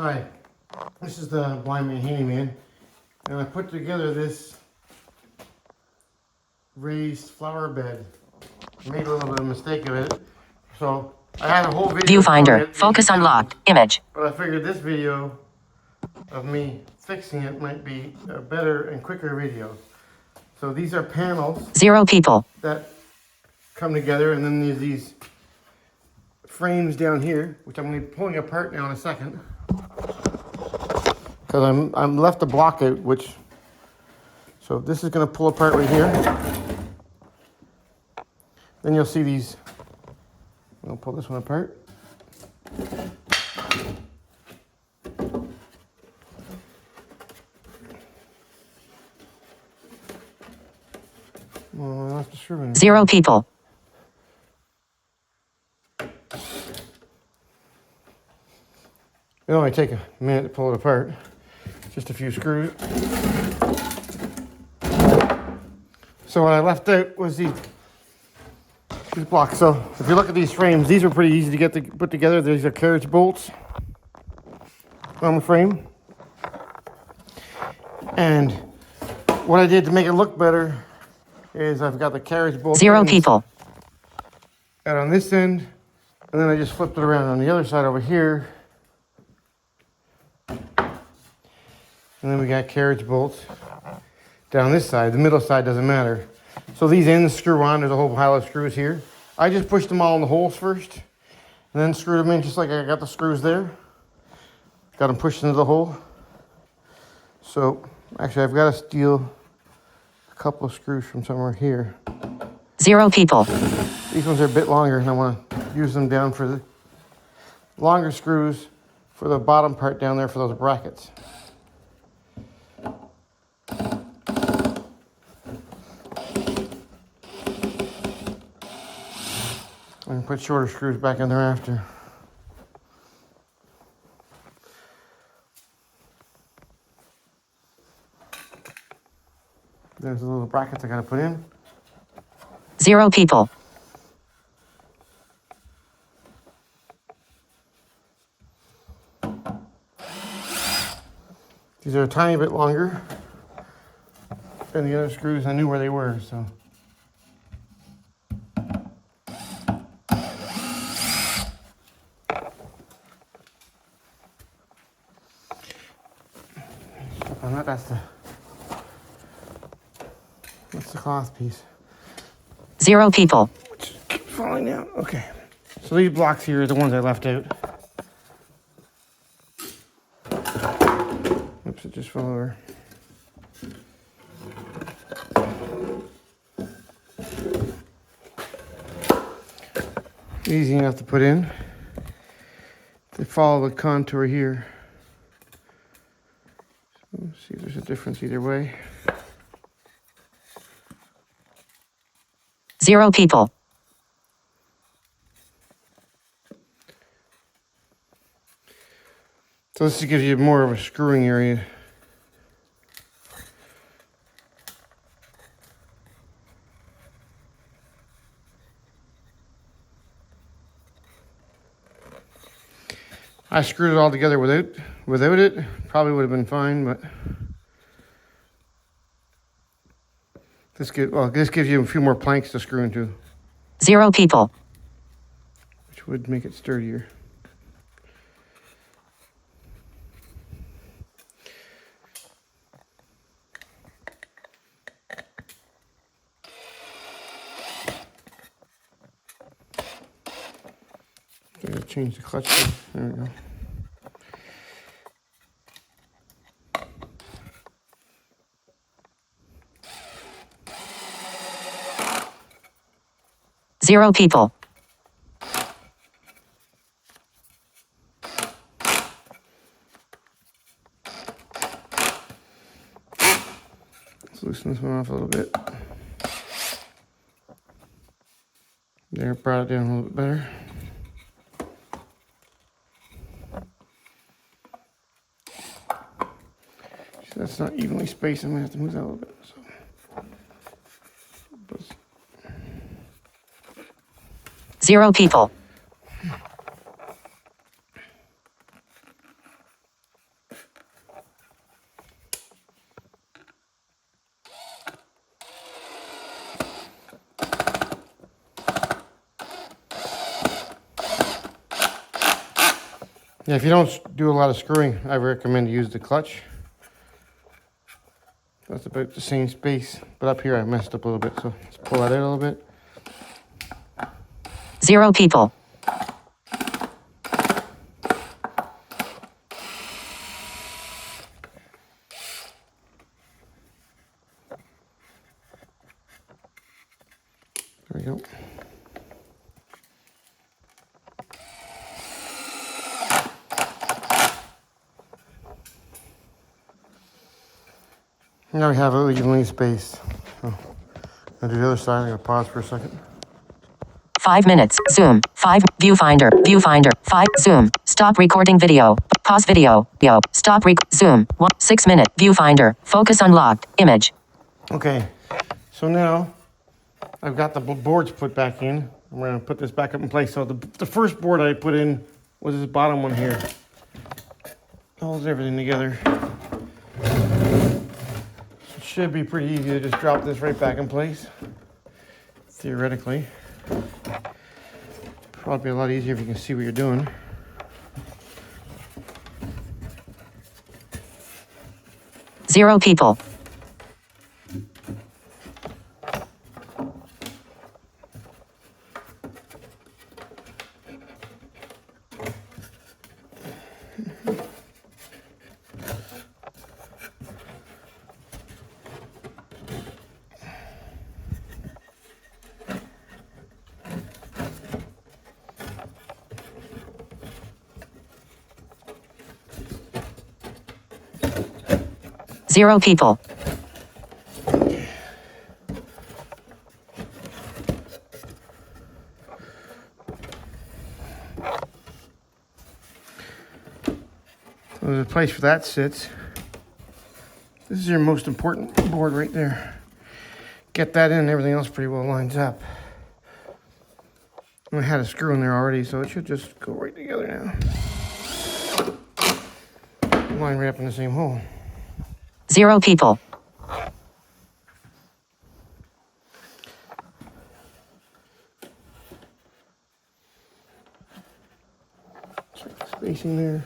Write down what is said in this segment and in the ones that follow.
Hi, this is the Blind Man Handyman, and I put together this raised flower bed. I made a little bit of a mistake of it, so I had a whole video. Viewfinder, focus unlocked, image. But I figured this video of me fixing it might be a better and quicker video. So these are panels. 0 people. That come together, and then there's these frames down here, which I'm going to be pulling apart now in a second. Because I'm left the block out, so this is going to pull apart right here. Then you'll see these. I'll pull this one apart. Well, I left the screw in. 0 people. It only take a minute to pull it apart. Just a few screws. So what I left out was these blocks. So if you look at these frames, these are pretty easy to put together. These are carriage bolts on the frame. And what I did to make it look better is I've got the carriage bolt 0 people out on this end, and then I just flipped it around on the other side over here. And then we got carriage bolts down this side. The middle side doesn't matter. So these ends screw on. There's a whole pile of screws here. I just pushed them all in the holes first, and then screwed them in just like I got the screws there. Got them pushed into the hole. So actually I've got to steal a couple of screws from somewhere here. 0 people. These ones are a bit longer, and I want to use them down for the longer screws for the bottom part down there for those brackets. I can put shorter screws back in there after. There's the little brackets I gotta put in. 0 people. These are a tiny bit longer than the other screws. I knew where they were, so. On that, that's the cloth piece. 0 people. Which keeps falling down. Okay. So these blocks here are the ones I left out. Oops, it just fell over. Easy enough to put in. They follow the contour here. So let's see if there's a difference either way. 0 people. So this gives you more of a screwing area. I screwed it all together without it. Probably would have been fine, but this gives you a few more planks to screw into, 0 people. which would make it sturdier. I'm gonna change the clutch. There we go. Zero people. Let's loosen this one off a little bit. There, brought it down a little bit better. So that's not evenly spaced. I'm gonna have to move that a little bit. So. Zero people. Yeah, if you don't do a lot of screwing, I recommend you use the clutch. That's about the same space, but up here I messed up a little bit, so let's pull that out a little bit. 0 people. There we go. Now we have it evenly spaced. So, I'll do the other side. I'm going to pause for a second. 5 minutes. Zoom. 5. Viewfinder. Viewfinder. 5. Zoom. Stop recording video. Pause video. Stop Zoom. 6 minute. Viewfinder. Focus unlocked. Image. Okay. So now I've got the boards put back in. I'm going to put this back up in place. So the first board I put in was this bottom one here. Holds everything together. It should be pretty easy to just drop this right back in place. Theoretically. Probably a lot easier if you can see what you're doing. Zero people. Zero people. So the place for that sits. This is your most important board right there. Get that in, everything else pretty well lines up. I had a screw in there already, so it should just go right together now. Line right up in the same hole. Zero people. Check the spacing there.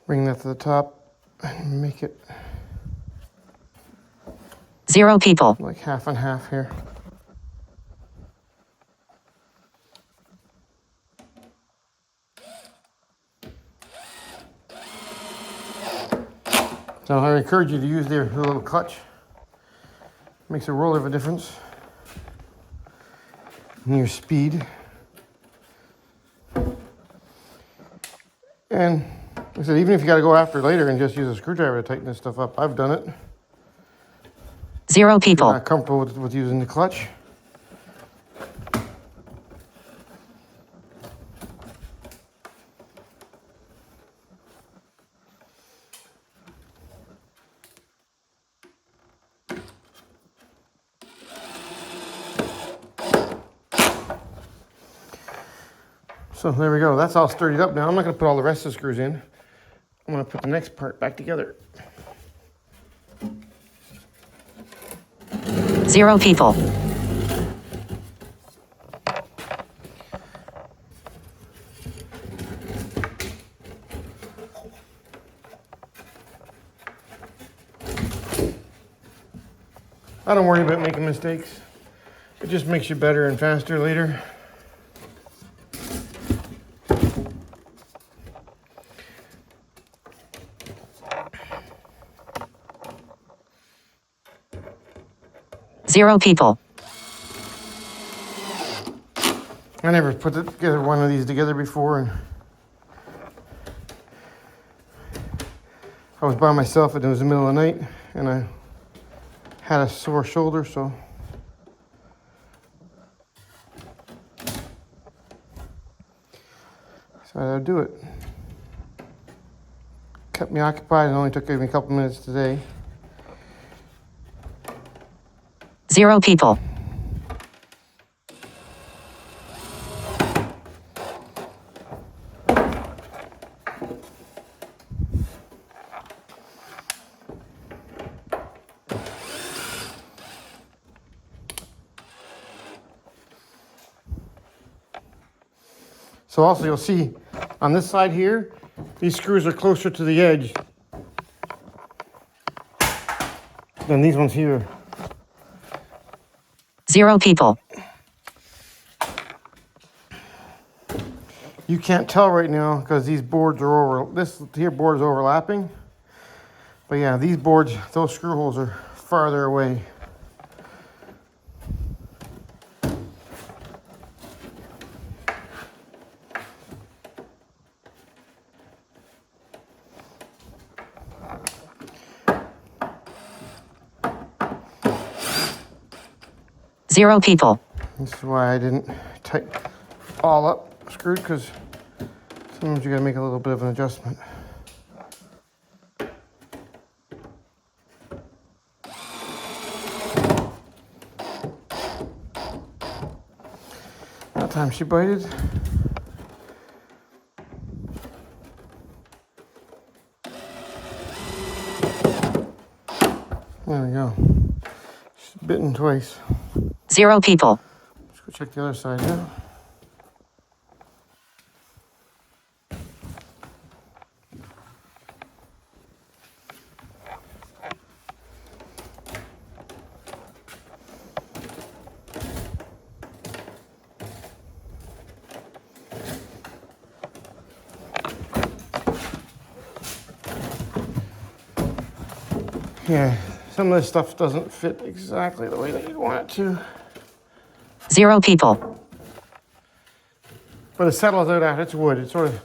Bring that to the top and make it Zero people. like half and half here. So I encourage you to use their little clutch. Makes a world of a difference in your speed. And like I said, even if you got to go after later and just use a screwdriver to tighten this stuff up, I've done it. Zero If you're people. not comfortable with using the clutch. So there we go. That's all sturdied up now. I'm not going to put all the rest of the screws in. I'm going to put the next part back together. Zero people. I don't worry about making mistakes. It just makes you better and faster later. Zero people. I never put together one of these together before, and I was by myself and it was the middle of the night and I had a sore shoulder, so I had to do it. Kept me occupied. It only took me a couple minutes today. Zero people. So also you'll see on this side here, these screws are closer to the edge than these ones here. 0 people. You can't tell right now because these boards are this here board is overlapping. But yeah, these boards, those screw holes are farther away. Zero people. This is why I didn't tighten all up screwed, because sometimes you gotta make a little bit of an adjustment. That time she bited. There we go. She's bitten twice. 0 people. Let's go check the other side now. Yeah, some of this stuff doesn't fit exactly the way that you'd want it to. 0 people. But it settles out after. It's wood. It sort of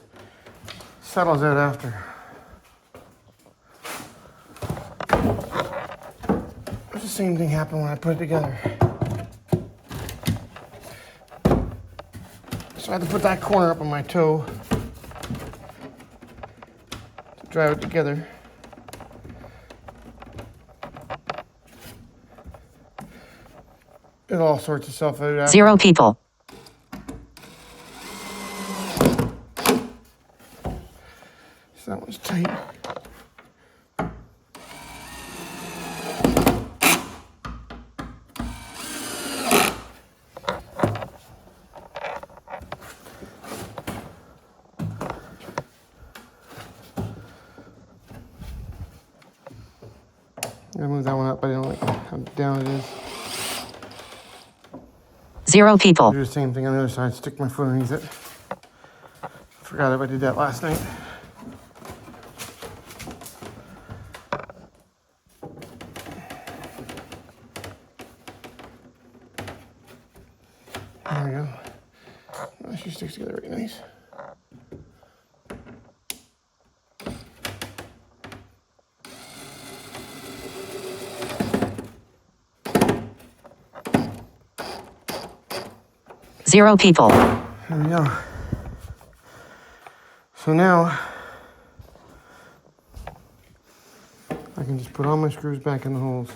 settles out after. It's the same thing happened when I put it together. So I had to put that corner up on my toe to drive it together. It all sorts itself out after. 0 people. So that one's tight. I moved that one up, but I don't like how down it is. 0 people. Do the same thing on the other side. Stick my foot underneath it. Forgot if I did that last night. There we go. That actually sticks together really nice. Zero people. There we go. So now I can just put all my screws back in the holes.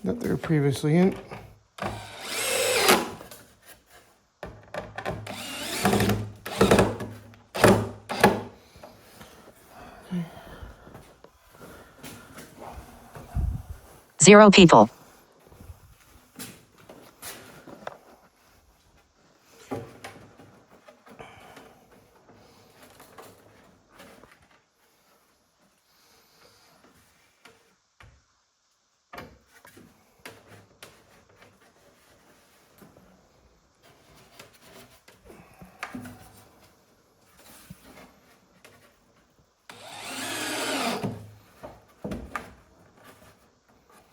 That they were previously in. Zero people.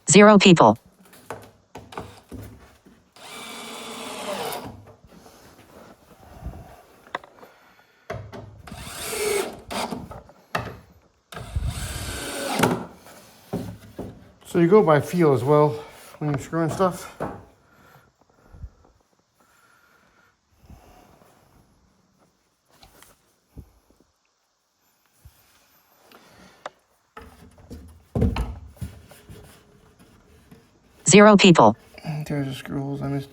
Zero people. So you go by feel as well when you're screwing stuff. Zero people. There's the screw holes I missed.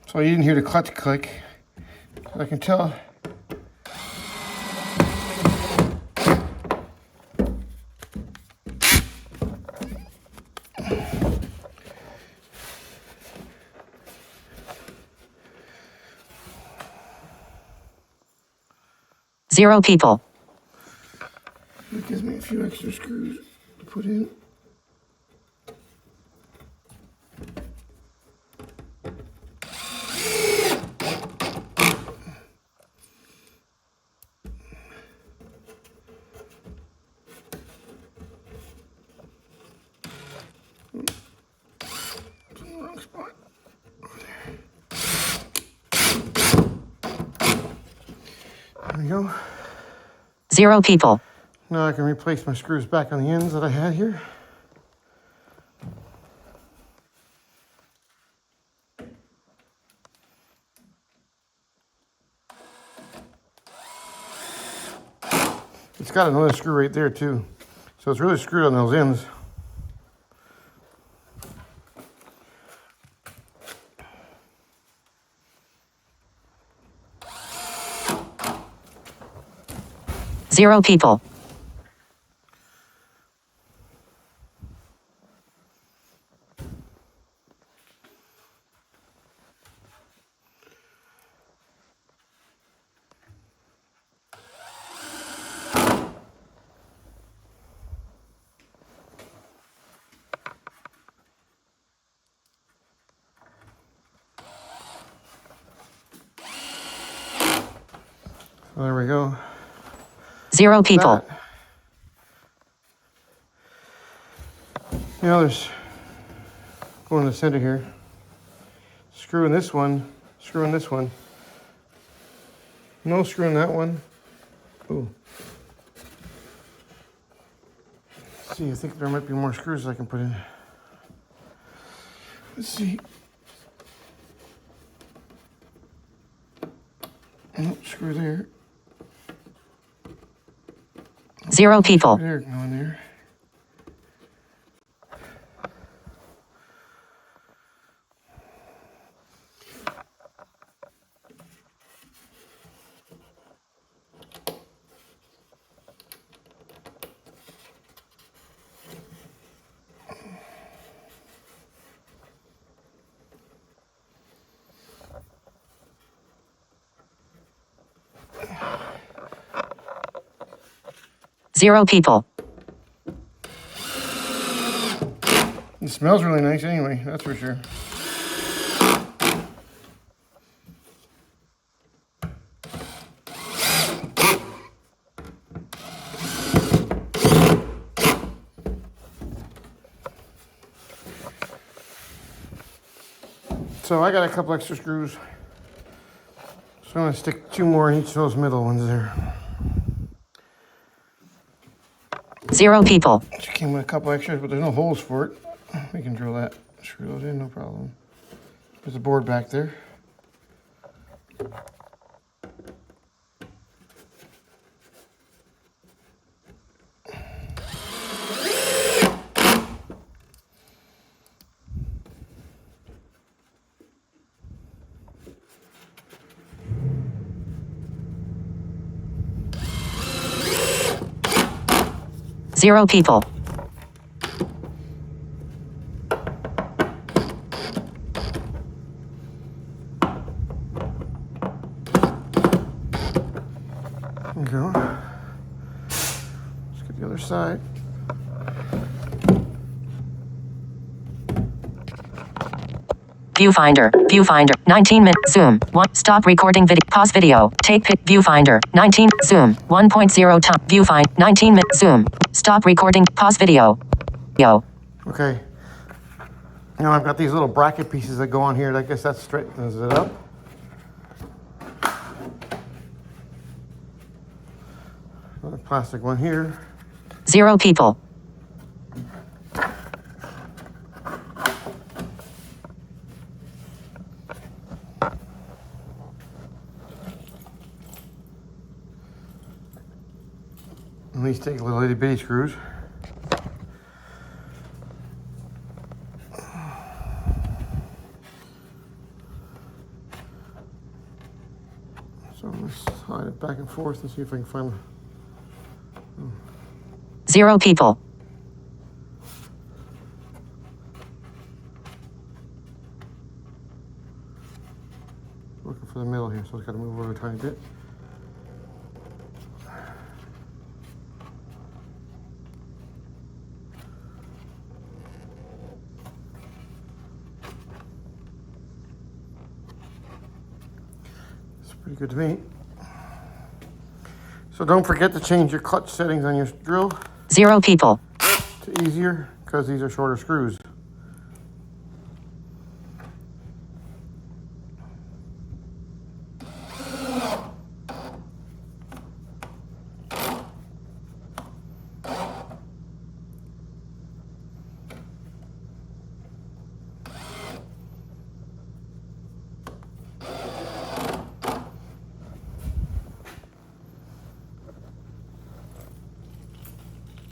So you didn't hear the clutch click. I can tell Zero people. It gives me a few extra screws to put in. Wrong spot. Over there. There we go. Zero people. Now I can replace my screws back on the ends that I had here. It's got another screw right there too. So it's really screwed on those ends. Zero people. So there we go. Zero people. That. You know, there's going to the center here. Screw in this one. Screw in this one. No screw in that one. Ooh. Let's see, I think there might be more screws I can put in. Let's see. Nope, screw there. Zero people. There, go in there. Zero people. It smells really nice anyway, that's for sure. So I got a couple extra screws. So I'm gonna stick 2 more in each of those middle ones there. Zero people. She came with a couple extras, but there's no holes for it. We can drill that. Screw those in, no problem. There's a board back there. Zero people. There we go. Let's get the other side. Viewfinder. Viewfinder. 19-minute. Zoom. 1. Stop recording video. Pause video. Take pic. Viewfinder. 19. Zoom. 1.0 time. Viewfind. 19-minute. Zoom. Stop recording. Pause video. Yo. Okay. Now I've got these little bracket pieces that go on here. I guess that straightens it up. Another plastic one here. Zero people. And these take little itty bitty screws. So let's slide it back and forth and see if I can find. Zero people. looking for the middle here, so it's got to move over a tiny bit. It's pretty good to me. So don't forget to change your clutch settings on your drill 0 people. to easier, because these are shorter screws.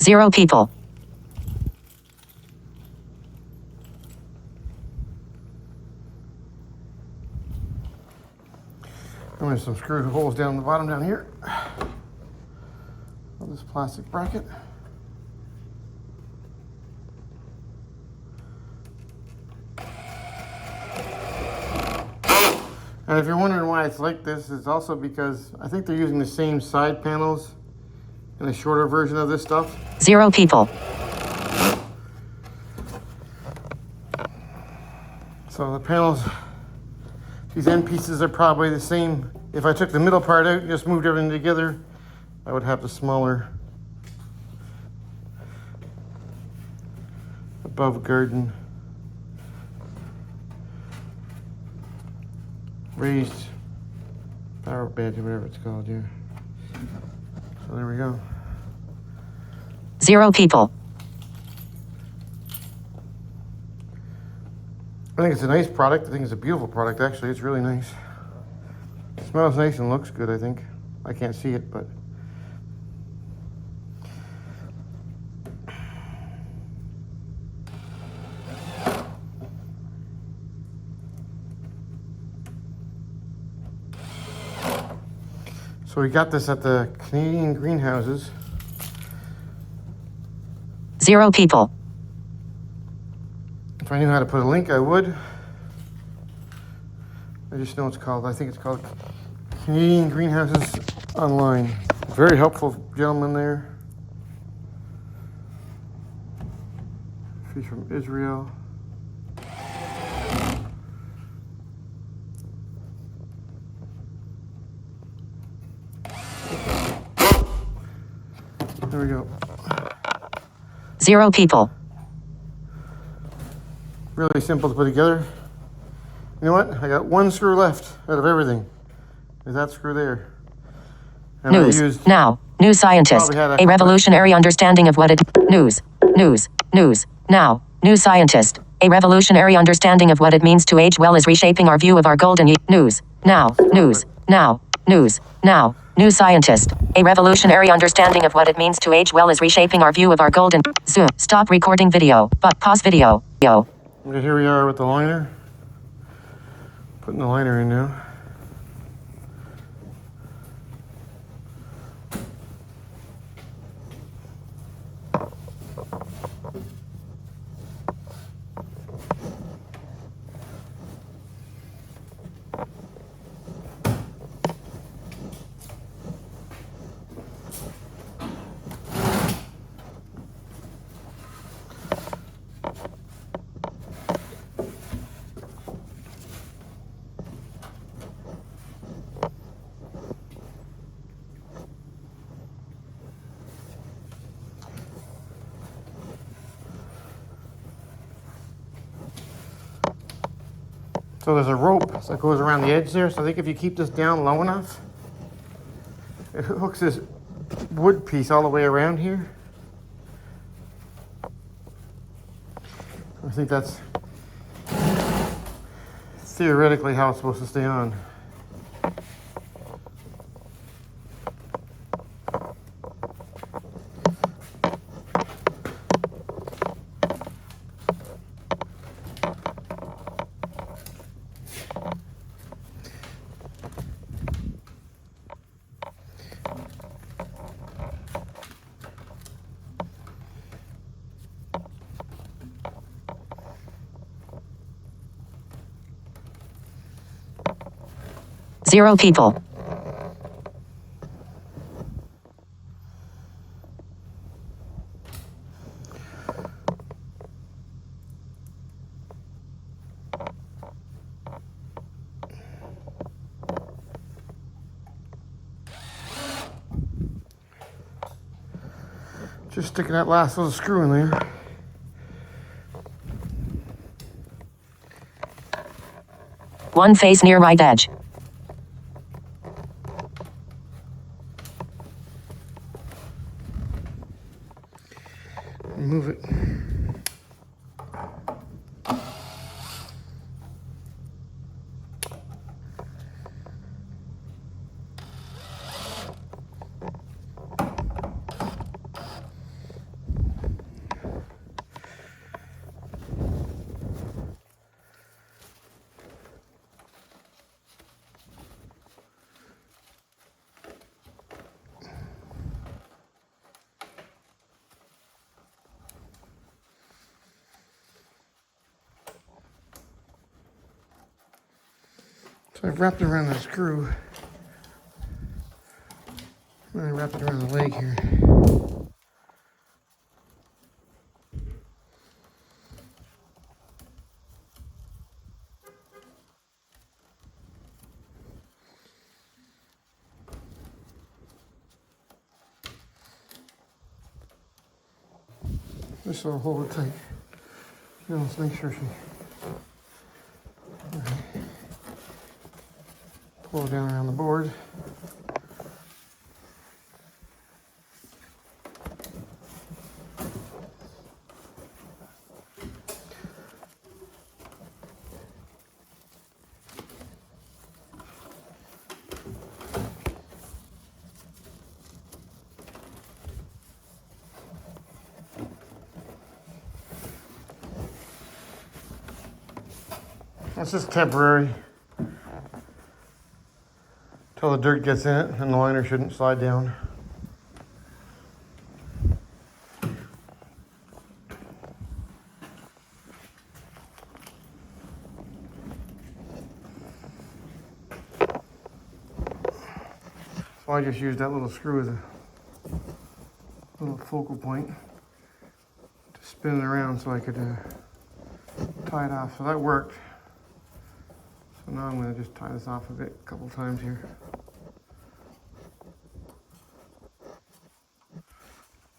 Zero people. And there's some screw holes down the bottom down here of this plastic bracket. And if you're wondering why it's like this, it's also because I think they're using the same side panels in a shorter version of this stuff. 0 people. So the panels, these end pieces are probably the same. If I took the middle part out and just moved everything together, I would have the smaller above garden raised power bed or whatever it's called, yeah. So there we go. 0 people. I think it's a nice product. I think it's a beautiful product, actually. It's really nice. It smells nice and looks good, I think. I can't see it, but... So we got this at the Canadian greenhouses. 0 people. If I knew how to put a link, I would. I just know it's called, I think it's called Canadian Greenhouses Online. Very helpful gentleman there. He's from Israel. There we go. 0 people. Really simple to put together. You know what? I got one screw left out of everything. Is that screw there? And News. I used, Now. New scientist. Probably had a- A revolutionary understanding of what it... News. News. News. Now. New scientist. A revolutionary understanding of what it means to age well is reshaping our view of our golden... News. Now. News. Now. News. Now. New scientist. A revolutionary understanding of what it means to age well is reshaping our view of our golden... Zoom. Stop recording video. But pause video. Yo. okay, here we are with the liner. Putting the liner in now. So there's a rope that goes around the edge there. So I think if you keep this down low enough, it hooks this wood piece all the way around here. I think that's theoretically how it's supposed to stay on. 0 people. Just sticking that last little screw in there. One face near right edge. Move it. So I've wrapped it around the screw. And I wrap it around the leg here. This will hold it tight. Now let's make sure she. Pull it down around the board. That's just temporary. Till the dirt gets in it and the liner shouldn't slide down. So I just used that little screw as a little focal point to spin it around so I could tie it off. So that worked. So now I'm going to just tie this off a couple times here.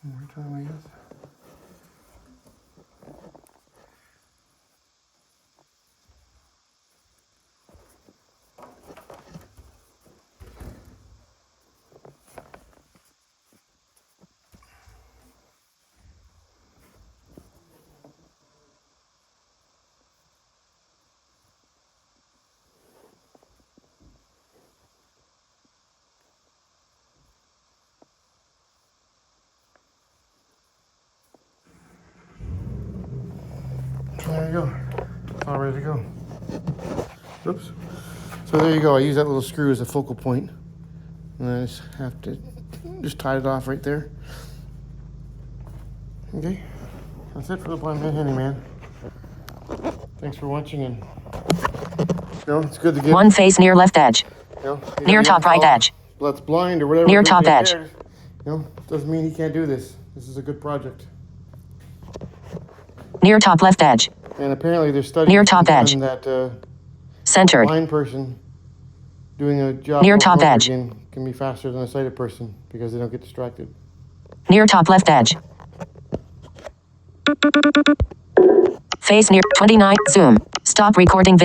One more time, I guess. There you go. It's all ready to go. Oops. So there you go. I use that little screw as a focal point. And I just have to just tie it off right there. Okay. That's it for the Blind Man Handyman. Thanks for watching, and it's good to get One face near left edge. Near top right edge. That's blind or whatever. Near top edge. Doesn't mean he can't do this. This is a good project. Near top left edge. And apparently there's studies Near top edge. that Centered. blind person doing a job Near over top and over edge. again can be faster than a sighted person because they don't get distracted. Near top left edge. Face near 29. Zoom. Stop recording video.